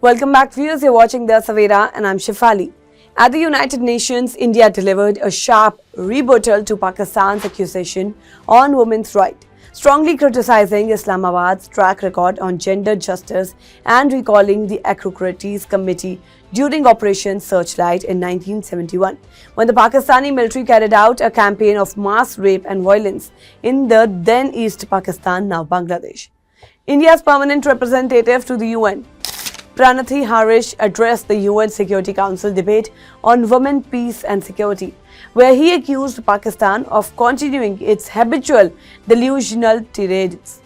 Welcome back, viewers. You're watching the Savera and I'm Shifali. At the United Nations, India delivered a sharp rebuttal to Pakistan's accusation on women's rights, strongly criticizing Islamabad's track record on gender justice and recalling the Ecocrates Committee during Operation Searchlight in 1971, when the Pakistani military carried out a campaign of mass rape and violence in the then East Pakistan, now Bangladesh. India's permanent representative to the UN, Pranathi Harish, addressed the UN Security Council debate on women, peace and security, where he accused Pakistan of continuing its habitual delusional tirades,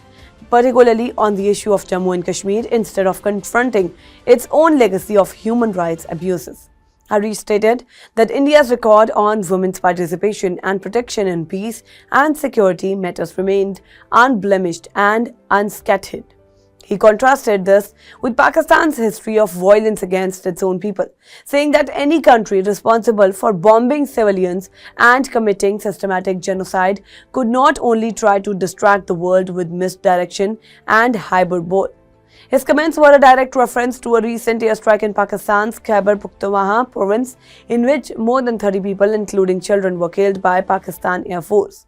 particularly on the issue of Jammu and Kashmir, instead of confronting its own legacy of human rights abuses. Harish stated that India's record on women's participation and protection in peace and security matters remained unblemished and unscathed. He contrasted this with Pakistan's history of violence against its own people, saying that any country responsible for bombing civilians and committing systematic genocide could not only try to distract the world with misdirection and hyperbole. His comments were a direct reference to a recent airstrike in Pakistan's Khyber Pakhtunkhwa province, in which more than 30 people, including children, were killed by Pakistan Air Force.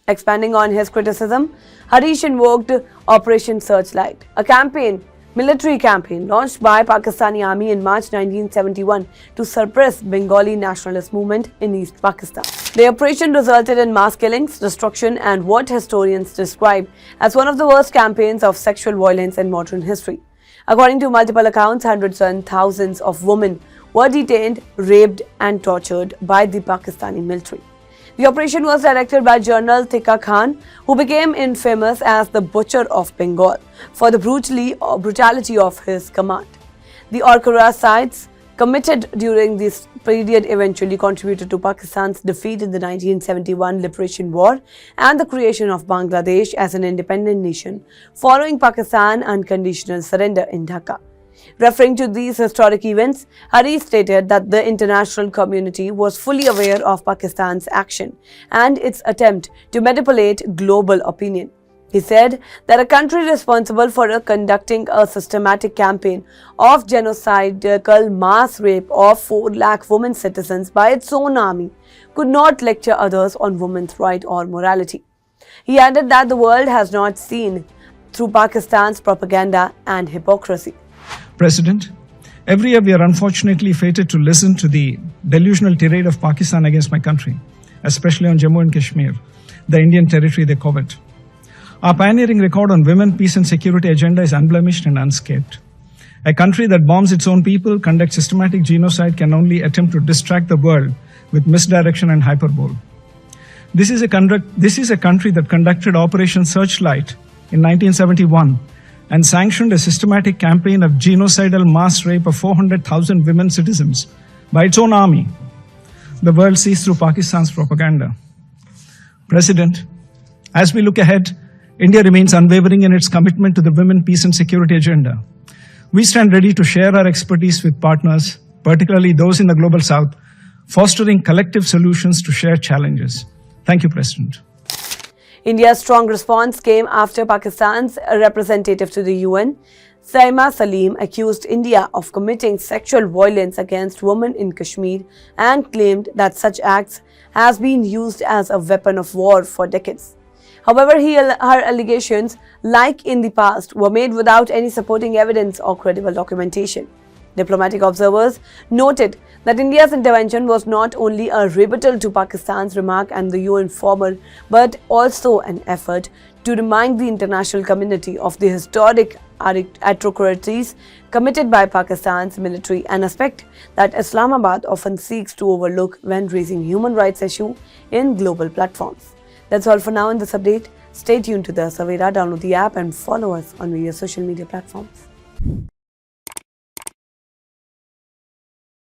Expanding on his criticism, Harish invoked Operation Searchlight, a military campaign launched by Pakistani Army in March 1971 to suppress Bengali nationalist movement in East Pakistan. The operation resulted in mass killings, destruction and what historians describe as one of the worst campaigns of sexual violence in modern history. According to multiple accounts, hundreds and thousands of women were detained, raped and tortured by the Pakistani military. The operation was directed by General Tika Khan, who became infamous as the Butcher of Bengal for the brutality of his command. The atrocities committed during this period eventually contributed to Pakistan's defeat in the 1971 Liberation War and the creation of Bangladesh as an independent nation following Pakistan's unconditional surrender in Dhaka. Referring to these historic events, Harish stated that the international community was fully aware of Pakistan's action and its attempt to manipulate global opinion. He said that a country responsible for conducting a systematic campaign of genocidal mass rape of 4 lakh women citizens by its own army could not lecture others on women's rights or morality. He added that the world has not seen through Pakistan's propaganda and hypocrisy. President, every year we are unfortunately fated to listen to the delusional tirade of Pakistan against my country, especially on Jammu and Kashmir, the Indian territory they covet. Our pioneering record on women, peace and security agenda is unblemished and unscathed. A country that bombs its own people, conducts systematic genocide, can only attempt to distract the world with misdirection and hyperbole. This is a country that conducted Operation Searchlight in 1971 and sanctioned a systematic campaign of genocidal mass rape of 400,000 women citizens by its own army. The world sees through Pakistan's propaganda. President, as we look ahead, India remains unwavering in its commitment to the women, peace and security agenda. We stand ready to share our expertise with partners, particularly those in the Global South, fostering collective solutions to shared challenges. Thank you, President. India's strong response came after Pakistan's representative to the UN, Saima Salim, accused India of committing sexual violence against women in Kashmir and claimed that such acts has been used as a weapon of war for decades. However, her allegations, like in the past, were made without any supporting evidence or credible documentation. Diplomatic observers noted that India's intervention was not only a rebuttal to Pakistan's remark and the UN formal, but also an effort to remind the international community of the historic atrocities committed by Pakistan's military, an aspect that Islamabad often seeks to overlook when raising human rights issues in global platforms. That's all for now in this update. Stay tuned to the Savera, download the app and follow us on various social media platforms.